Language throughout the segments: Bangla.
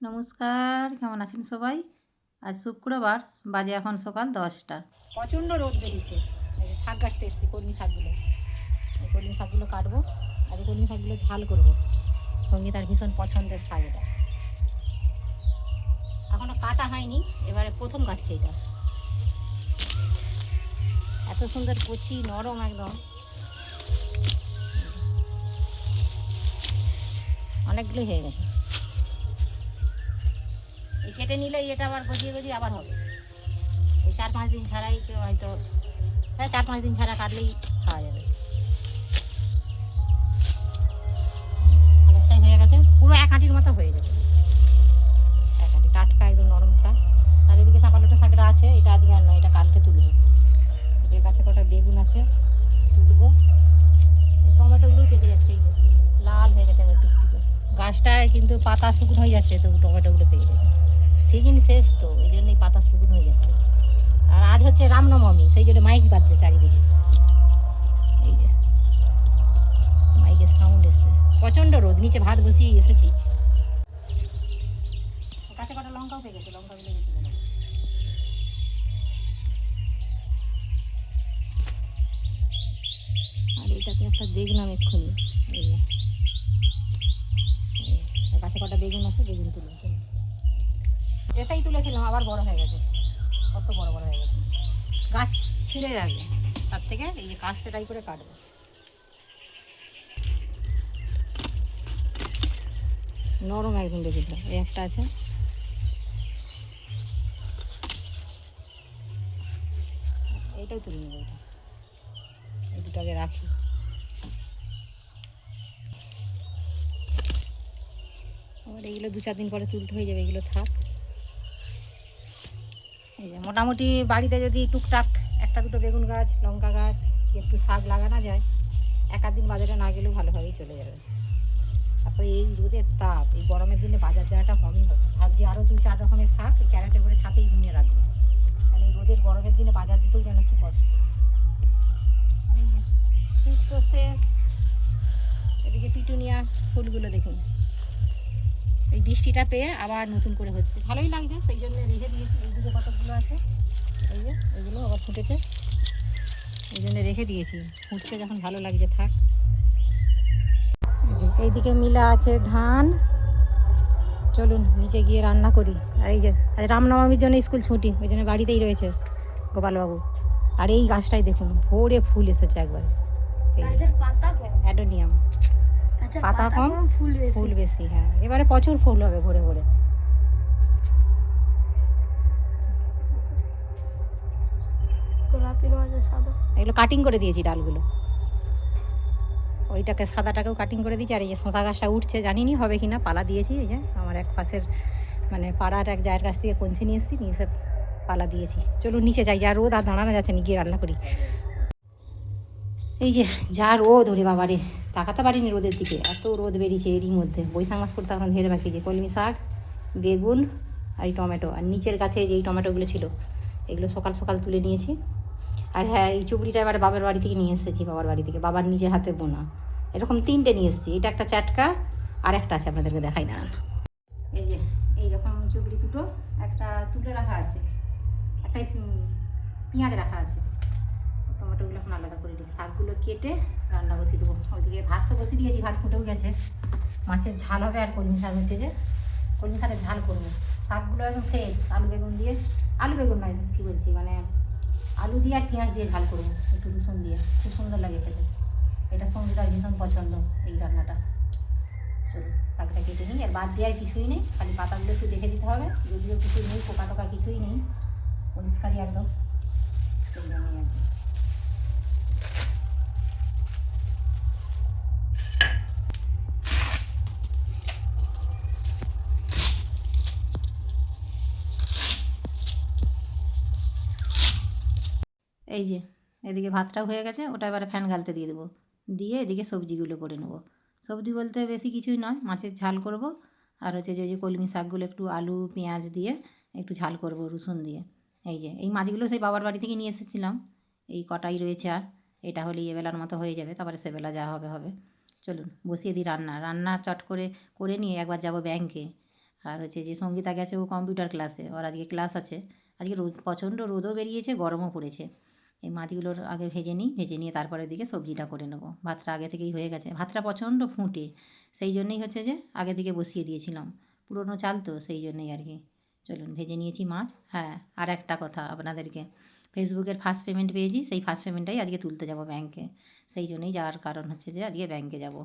নমস্কার, কেমন আছেন সবাই? আজ শুক্রবার, বাজে এখন সকাল 10টা। প্রচণ্ড রোদ বেরিয়েছে। এই যে শাক কাটতে এসেছি, কলমি শাকগুলো। এই কলমি শাকগুলো কাটবো, আর এই কলমি শাকগুলো ঝাল করবো। সঙ্গীতার ভীষণ পছন্দের শাক এটা। এখনও কাটা হয়নি, এবারে প্রথম কাটছে এটা। এত সুন্দর কচি, নরম একদম। অনেকগুলোই হয়ে গেছে। এই কেটে নিলেই এটা আবার গজিয়ে গজিয়ে আবার হবে। এই 4-5 দিন ছাড়াই কেউ হয়তো, হ্যাঁ 4-5 দিন ছাড়া কাটলেই খাওয়া যাবে। অনেকটাই হয়ে গেছে, পুরো এক আঁটির মতো হয়ে যাবে। এক আঁটি টাটকা একদম নরম শাক। আর এদিকে চাপালোটা শাকটা আছে, এটা আজকে আর নয়, এটা কালকে তুলবো। এর কাছে কটা বেগুন আছে, তুলবো। এই টমেটোগুলো পেকে যাচ্ছে, এই যে লাল হয়ে গেছে এবার টুকটুকে। গাছটায় কিন্তু পাতা শুকনো হয়ে যাচ্ছে, তো টমেটোগুলো পেকে গেছে। সিজন শেষ তো, এই জন্যই পাতা শুকনো হয়ে যাচ্ছে। আর আজ হচ্ছে রামনবমী, সেই জন্য মাইক বাজছে চারিদিকে। এই যে মাইকের সাউন্ড এসছে। প্রচণ্ড রোদ, নিচে ভাত বসিয়ে এসেছি। কাছে কটা লঙ্কাও পেয়ে গেছে, লঙ্কাগুলো তুলে নেবো। আর এটাতে একটা দেখলাম এক্ষুনি, এই যে গাছে কটা বেগুন আছে, বেগুন তুলে এসেই তুলেছিলাম, আবার বড় হয়ে গেছে। কত বড় বড় হয়ে গেছে। গাছ ছিঁড়ে যাবে, তার থেকে এই যে কাস্তে টাই করে কাটবো। নরম একদম বেগুনটা। এই একটা আছে, এইটাও তুলে নেবো। এটা এই দুটাকে রাখি। আবার এইগুলো 2-4 দিন পরে তুলতে হয়ে যাবে, এগুলো থাক। এই যে মোটামুটি বাড়িতে যদি টুকটাক একটা দুটো বেগুন গাছ, লঙ্কা গাছ, একটু শাক লাগানো যায়, 1-8 দিন বাজারে না গেলেও ভালোভাবেই চলে যাবে। তারপরে এই রোদের তাপ, এই গরমের দিনে বাজার যাওয়াটা কমই হবে। ভাবছি আরও 2-4 রকমের শাক ক্যারেটে করে ছাতেই বুনে রাখবো, কারণ এই রোদের গরমের দিনে বাজার দিতেও যেন একটু কষ্ট। শীত তো শেষ। এদিকে পিটুনিয়া ফুলগুলো দেখুন, এই বৃষ্টিটা পেয়ে আবার নতুন করে হচ্ছে, ভালোই লাগছে, সেই জন্য রেখে দিয়েছি। এই দিকে কতগুলো আছে, এই যে এগুলো আবার ফুটেছে, এই জন্য রেখে দিয়েছি। ফুটছে যখন ভালো লাগছে, থাক। এইদিকে মিলা আছে ধান। চলুন নিচে গিয়ে রান্না করি। আর এই যে রামনবমীর জন্য স্কুল ছুটি, ওই জন্য বাড়িতেই রয়েছে গোপালবাবু। আর এই গাছটাই দেখুন, ভোরে ফুল এসেছে একবার। অ্যাডোনিয়াম, পাতা কম, ফুল বেশি। হ্যাঁ, এবারে প্রচুর ফুল হবে ভোরে ভোরে। এগুলো কাটিং করে দিয়েছি ডালগুলো, ওইটাকে সাদাটাকেও কাটিং করে দিয়েছি। আর এই যে শশা গাছটা উঠছে, জানিনি হবে কি না, পালা দিয়েছি। এই যে আমার এক পাশের মানে পাড়ার এক জায়ের কাছ থেকে কঞ্চি নিয়ে এসেছি, নিয়ে সব পালা দিয়েছি। চলুন নিচে যাই, যা রোদ আর দাঁড়ানো যাচ্ছে না, গিয়ে রান্না করি। এই যে যা রোদ, ওরে বাবারে, তাকাতে পারিনি রোদের দিকে, এত রোদ বেরিয়েছে। এরই মধ্যে বৈশাখ মাস করতে এখন ধেরে বাকি, যে কলমি শাক, বেগুন আর এই টমেটো। আর নিচের গাছে যে এই টমেটোগুলো ছিল, এগুলো সকাল সকাল তুলে নিয়েছি। আর হ্যাঁ, এই চুবড়িটা এবার বাবার বাড়ি থেকে নিয়ে এসেছি, বাবার বাড়ি থেকে, বাবার নিজের হাতে বোনা। এরকম 3টে নিয়ে এসেছি, এটা একটা চাটকা, আর একটা আছে, আপনাদেরকে দেখাই না। এই যে এইরকম চুবড়ি দুটো, একটা তুলে রাখা আছে, একটা পেঁয়াজ রাখা আছে। টমেটোগুলো এখন আলাদা করে দিই, শাকগুলো কেটে রান্না বসিয়ে দেবো। ওইদিকে ভাত তো বসিয়ে দিয়েছি, ভাত ফুটেও গেছে। মাছের ঝাল হবে, আর কলমি শাক হচ্ছে, যে কলমি শাকের ঝাল করবো। শাকগুলো একদম ফ্রেশ, আলু বেগুন দিয়ে, আলু বেগুন নয়, কী বলছি, মানে আলু দিয়ে আর পেঁয়াজ দিয়ে ঝাল করবো, একটু রসুন দিয়ে, খুব সুন্দর লাগে খেতে। এটা সঙ্গীতার ভীষণ পছন্দ এই রান্নাটা। চলুন শাকটা কেটে নিই। আর বাদ দিয়ে আর কিছুই নেই, খালি পাতাগুলো একটু দেখে দিতে হবে, যদিও কিছুই নেই, পোকা টোকা কিছুই নেই, পরিষ্কারই একদম। একদম এই যে এদিকে ভাতটাও হয়ে গেছে, ওটা এবারে ফ্যান গালতে দিয়ে দেবো, দিয়ে এদিকে সবজিগুলো করে নেবো। সবজি বলতে বেশি কিছুই নয়, মাছের ঝাল করব, আর হচ্ছে যে কলমি শাকগুলো একটু আলু পেঁয়াজ দিয়ে একটু ঝাল করব রসুন দিয়ে। এই যে এই মাছগুলো সেই বাবার বাড়ি থেকে নিয়ে এসেছিলাম, এই কটাই রয়েছে। আর এটা হলেই এবেলার মতো হয়ে যাবে, তারপরে সেবেলা যা হবে হবে। চলুন বসিয়ে দিই রান্না। রান্না চট করে করে নিয়ে একবার যাব ব্যাংকে, আর হচ্ছে যে সঙ্গীতা গেছে ও কম্পিউটার ক্লাসে, ওর আজকে ক্লাস আছে। আজকে রোদ, প্রচণ্ড রোদও বেরিয়েছে, গরমও পড়েছে। এই মাছগুলোর আগে ভেজে নিই, ভেজে নিয়ে তারপরের দিকে সবজিটা করে নেবো। ভাতটা আগে থেকেই হয়ে গেছে, ভাতটা প্রচণ্ড ফুটে, সেই জন্যই হচ্ছে যে আগে থেকে বসিয়ে দিয়েছিলাম, পুরনো চাল তো সেই জন্যই আর কি। চলুন ভেজে নিয়েছি মাছ। হ্যাঁ, আর একটা কথা আপনাদেরকে, ফেসবুকের ফার্স্ট পেমেন্ট পেয়েছি, সেই ফার্স্ট পেমেন্টটাই আজকে তুলতে যাব ব্যাংকে, সেই জন্যই যাওয়ার কারণ হচ্ছে যে আজকে ব্যাংকে যাব।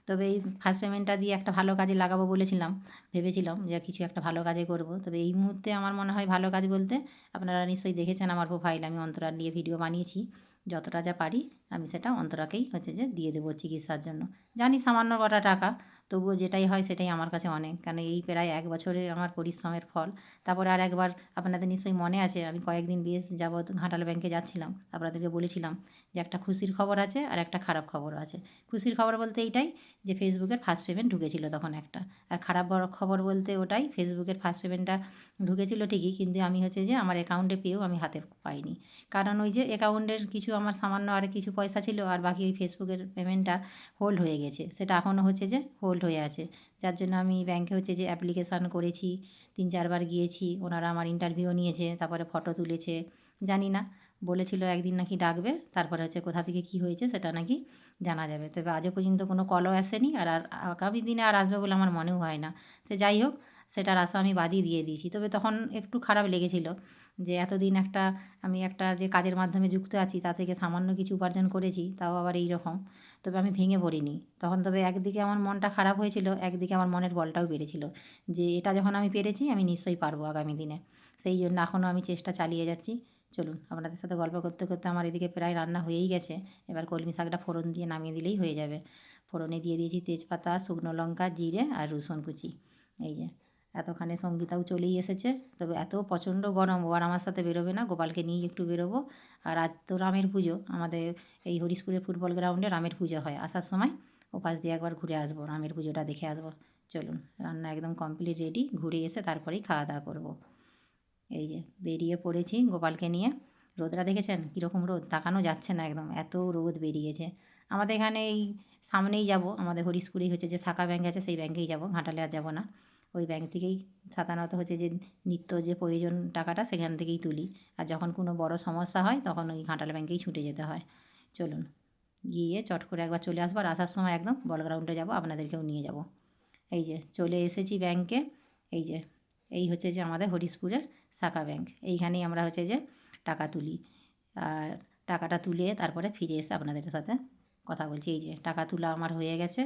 তবে এই ফার্স্ট পেমেন্টটা দিয়ে একটা ভালো কাজে লাগাবো বলেছিলাম, ভেবেছিলাম যে কিছু একটা ভালো কাজে করব। তবে এই মুহূর্তে আমার মনে হয় ভালো কাজ বলতে, আপনারা নিশ্চয়ই দেখেছেন আমার প্রোফাইল, আমি অন্তরা নিয়ে ভিডিও বানিয়েছি। যতটা যা পারি আমি সেটা অন্তরাকেই হচ্ছে যে দিয়ে দেবো চিকিৎসার জন্য। জানি সামান্য কটা টাকা, তবুও যেটাই হয় সেটাই আমার কাছে অনেক, কারণ এই প্রায় 1 বছরের আমার পরিশ্রমের ফল। তারপরে আর একবার আপনাদের নিশ্চয়ই মনে আছে, আমি কয়েকদিন বেশ যাবৎ ঘাটাল ব্যাংকে যাচ্ছিলাম, আপনাদেরকে বলেছিলাম যে একটা খুশির খবর আছে আর একটা খারাপ খবরও আছে। খুশির খবর বলতে এইটাই যে ফেসবুকের ফার্স্ট পেমেন্ট ঢুকেছিল তখন একটা, আর খারাপ বড় খবর বলতে ওটাই, ফেসবুকের ফার্স্ট পেমেন্টটা ঢুকেছিল ঠিকই, কিন্তু আমি হচ্ছে যে আমার অ্যাকাউন্টে পেয়েও আমি হাতে পাইনি। কারণ ওই যে অ্যাকাউন্টের কিছু আমার সামান্য আর কিছু পয়সা ছিল, আর বাকি ওই ফেসবুকের পেমেন্টটা হোল্ড হয়ে গেছে, সেটা এখনও হচ্ছে যে হোল্ড হয়ে আছে। যার জন্য আমি ব্যাংকে হচ্ছে যে অ্যাপ্লিকেশান করেছি, 3-4 বার গিয়েছি, ওনারা আমার ইন্টারভিউ নিয়েছে, তারপরে ফটো তুলেছে। জানি না, বলেছিল একদিন নাকি ডাকবে, তারপরে হচ্ছে কোথা থেকে কী হয়েছে সেটা নাকি জানা যাবে। তবে আজও পর্যন্ত কোনো কলও আসেনি, আর আগামী দিনে আর আসবে বলে আমার মনেও হয় না। সে যাই হোক, সেটার আশা আমি বাদই দিয়ে দিয়েছি। তবে তখন একটু খারাপ লেগেছিল যে এতদিন আমি একটা যে কাজের মাধ্যমে যুক্ত আছি, তা থেকে সামান্য কিছু উপার্জন করেছি, তাও আবার এই রকম। তবে আমি ভেঙে পড়িনি তখন। তবে একদিকে আমার মনটা খারাপ হয়েছিল, একদিকে আমার মনের বলটাও বেড়েছিল যে এটা যখন আমি পেরেছি, আমি নিশ্চয়ই পারবো আগামী দিনে। সেই জন্য এখনও আমি চেষ্টা চালিয়ে যাচ্ছি। চলুন, আপনাদের সাথে গল্প করতে করতে আমার এদিকে প্রায় রান্না হয়েই গেছে। এবার কলমি শাকটা ফোড়ন দিয়ে নামিয়ে দিলেই হয়ে যাবে। ফোড়নে দিয়ে দিয়েছি তেজপাতা, শুকনো লঙ্কা, জিরে আর রসুন কুচি। এই যে এতক্ষণে সঙ্গীতাও চলেই এসেছে। তবে এত প্রচণ্ড গরম, ও আর আমার সাথে বেরোবে না, গোপালকে নিয়েই একটু বেরোবো। আর আজ তো রামের পুজো, আমাদের এই হরিশপুরে ফুটবল গ্রাউন্ডে রামের পুজো হয়, আসার সময় ওপাশ দিয়ে একবার ঘুরে আসবো, রামের পুজোটা দেখে আসবো। চলুন, রান্না একদম কমপ্লিট রেডি, ঘুরে এসে তারপরেই খাওয়া দাওয়া করবো। এই যে বেরিয়ে পড়েছি গোপালকে নিয়ে। রোদটা দেখেছেন কীরকম রোদ, তাকানো যাচ্ছে না একদম, এত রোদ বেরিয়েছে। আমাদের এখানে এই সামনেই যাব, আমাদের হরিশপুরেই হচ্ছে যে শাখা ব্যাংক আছে, সেই ব্যাংকেই যাব, ঘাটালে আর যাব না। ওই ব্যাংক থেকেই সাধারণত হচ্ছে যে নিত্য যে প্রয়োজন টাকাটা সেখান থেকেই তুলি। আর যখন কোনো বড় সমস্যা হয় তখন ওই ঘাটাল ব্যাংকেই ছুটে যেতে হয়। চলুন, গিয়ে চট করে একবার চলে আসবো, আর আসার সময় একদম বল গ্রাউন্ডে যাব, আপনাদেরকেও নিয়ে যাব। এই যে চলে এসেছি ব্যাংকে। এই যে এই হচ্ছে যে আমাদের হরিশপুরের শাখা ব্যাংক, এইখানেই আমরা হচ্ছে যে টাকা তুলি। আর টাকাটা তুলে তারপরে ফিরে এসে আপনাদের সাথে কথা বলছি। এই যে টাকা তোলা আমার হয়ে গেছে,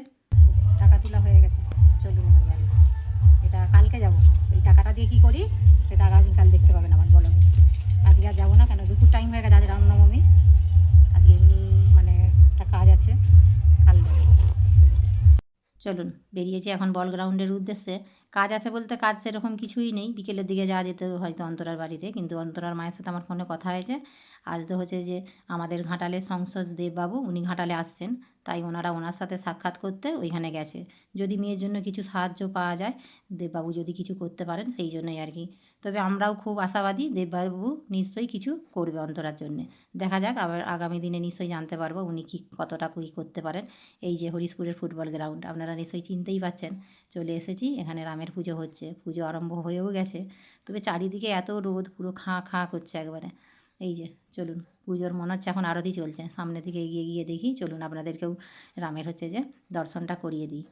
টাকা তোলা হয়ে গেছে। চলুন আমার বাড়ি, এটা কালকে যাব। এই টাকাটা দিয়ে কী করি সেটা আগামীকাল দেখতে পাবেন আবার, বলো। আজকে আর যাবো না, কেন দুপুর টাইম হয়ে গেছে, আজ রামনবমী। আজকে এমনি মানে একটা কাজ আছে, কাল যাবো। চলুন, বেরিয়েছি এখন বল গ্রাউন্ডের উদ্দেশ্যে। কাজ আছে বলতে কাজ সেরকম কিছুই নেই, বিকেলের দিকে যাওয়া যেতে হয়তো অন্তরার বাড়িতে, কিন্তু অন্তরার মায়ের সাথে আমার ফোনে কথা হয়েছে। আজ তো হচ্ছে যে আমাদের ঘাটালের সংসদ দেববাবু, উনি ঘাটালে আসছেন, তাই ওনার সাথে সাক্ষাৎ করতে ওইখানে গেছে। যদি মেয়ের জন্য কিছু সাহায্য পাওয়া যায়, দেববাবু যদি কিছু করতে পারেন, সেই জন্যই আর কি। তবে আমরাও খুব আশাবাদী, দেববাবু নিশ্চয়ই কিছু করবে অন্তরার জন্যে। দেখা যাক, আবার আগামী দিনে নিশ্চয়ই জানতে পারবো উনি কী কতটা কী করতে পারেন। এই যে হরিশপুরের ফুটবল গ্রাউন্ড, আপনারা নিশ্চয়ই চিনতেই পারছেন। চলে এসেছি, এখানে রামের পুজো হচ্ছে, পুজো আরম্ভ হয়েও গেছে। তবে চারিদিকে এত রোদ, পুরো খাঁ খাঁ করছে একবারে। এই যে চলুন, পুজোর মনে হচ্ছে এখন আরতি চলছে, সামনে থেকে এগিয়ে গিয়ে দেখি। চলুন, আপনাদেরকেও রামের হচ্ছে যে দর্শনটা করিয়ে দিই।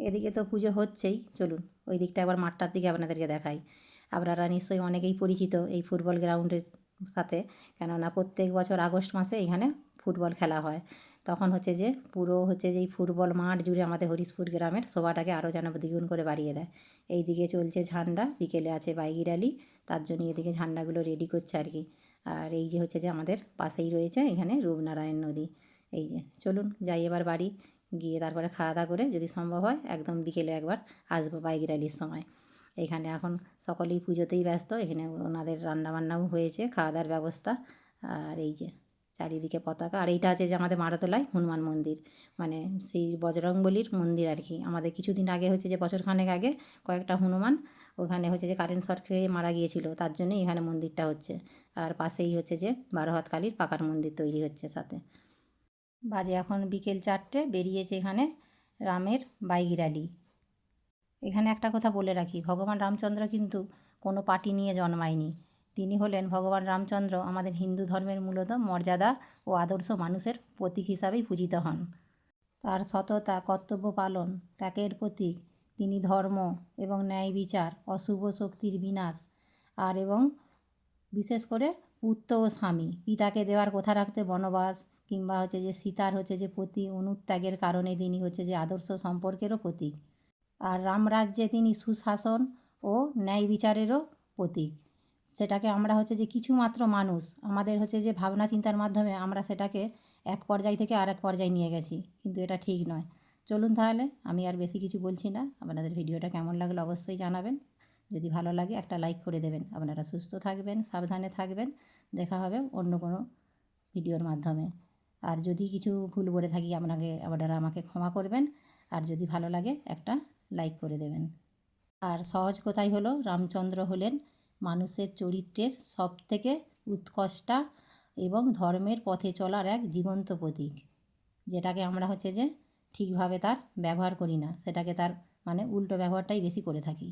এদিকে তো পুজো হচ্ছেই, চলুন ওই দিকটা একবার মাঠটার দিকে আপনাদেরকে দেখাই। আপনারা নিশ্চয়ই অনেকেই পরিচিত এই ফুটবল গ্রাউন্ডের সাথে, কেননা প্রত্যেক বছর আগস্ট মাসে এখানে ফুটবল খেলা হয়। তখন হচ্ছে যে পুরো হচ্ছে যে এই ফুটবল মাঠ জুড়ে আমাদের হরিশপুর গ্রামের শোভাটাকে আরও যেন দ্বিগুণ করে বাড়িয়ে দেয়। এই দিকে চলছে ঝান্ডা, বিকেলে আছে বাইক র্যালি, তার জন্য এদিকে ঝান্ডাগুলো রেডি করছে আর কি। আর এই যে হচ্ছে যে আমাদের পাশেই রয়েছে এখানে রূপনারায়ণ নদী। এই যে চলুন যাই এবার বাড়ি, গিয়ে তারপরে খাওয়া দাওয়া করে যদি সম্ভব হয় একদম বিকেলে একবার আসবো বাইক র্যালির সময়। এখানে এখন সকলেই পুজোতেই ব্যস্ত, এখানে ওনাদের রান্নাবান্নাও হয়েছে, খাওয়া দাওয়ার ব্যবস্থা। আর এই যে চারিদিকে পতাকা। আর এইটা আছে যে আমাদের মারাতলায় হনুমান মন্দির, মানে সেই বজরংবলীর মন্দির আর কি। আমাদের কিছুদিন আগে হচ্ছে যে বছরখানেক আগে কয়েকটা হনুমান ওখানে হচ্ছে যে কারেন্ট শর্ট খেয়ে মারা গিয়েছিল, তার জন্যই এখানে মন্দিরটা হচ্ছে। আর পাশেই হচ্ছে যে 12 হাত কালীর পাকার মন্দির তৈরি হচ্ছে সাথে। বাজে এখন বিকেল 4টে, বেরিয়েছে এখানে রামের বাইক র্যালি। এখানে একটা কথা বলে রাখি, ভগবান রামচন্দ্র কিন্তু কোনো পার্টি নিয়ে জন্মায়নি। তিনি হলেন ভগবান রামচন্দ্র আমাদের হিন্দু ধর্মের মূলত মর্যাদা ও আদর্শ মানুষের প্রতীক হিসাবেই পূজিত হন। তার সততা, কর্তব্য পালন, ত্যাগের প্রতীক। তিনি ধর্ম এবং ন্যায় বিচার, অশুভ শক্তির বিনাশ এবং বিশেষ করে পুত্র ও স্বামী, পিতাকে দেওয়ার কথা রাখতে বনবাস, কিংবা হচ্ছে যে সীতার হচ্ছে যে প্রতি অনুত্যাগের কারণে তিনি হচ্ছে যে আদর্শ সম্পর্কেরও প্রতীক। আর রামরাজ্যে তিনি সুশাসন ও ন্যায় বিচারেরও প্রতীক। সেটাকে আমরা হচ্ছে যে কিছু মাত্র মানুষ আমাদের হচ্ছে যে ভাবনা চিন্তার মাধ্যমে আমরা সেটাকে এক পর্যায় থেকে আরেক পর্যায়ে নিয়ে গেছি, কিন্তু এটা ঠিক নয়। চলুন তাহলে, আমি আর বেশি কিছু বলছি না। আপনাদের ভিডিওটা কেমন লাগলো অবশ্যই জানাবেন। যদি ভালো লাগে একটা লাইক করে দেবেন। আপনারা সুস্থ থাকবেন, সাবধানে থাকবেন। দেখা হবে অন্য কোনো ভিডিওর মাধ্যমে। আর যদি কিছু ভুল বলে থাকি আপনারা আমাকে ক্ষমা করবেন। আর যদি ভালো লাগে একটা লাইক করে দেবেন। আর সহজ কথাই হলো, রামচন্দ্র হলেন মানুষের চরিত্রের সবথেকে উৎকর্ষা এবং ধর্মের পথে চলার এক জীবন্ত প্রতীক, যেটাকে আমরা হচ্ছে যে ঠিকভাবে তার ব্যবহার করি না, সেটাকে তার মানে উল্টো ব্যবহারটাই বেশি করে থাকি।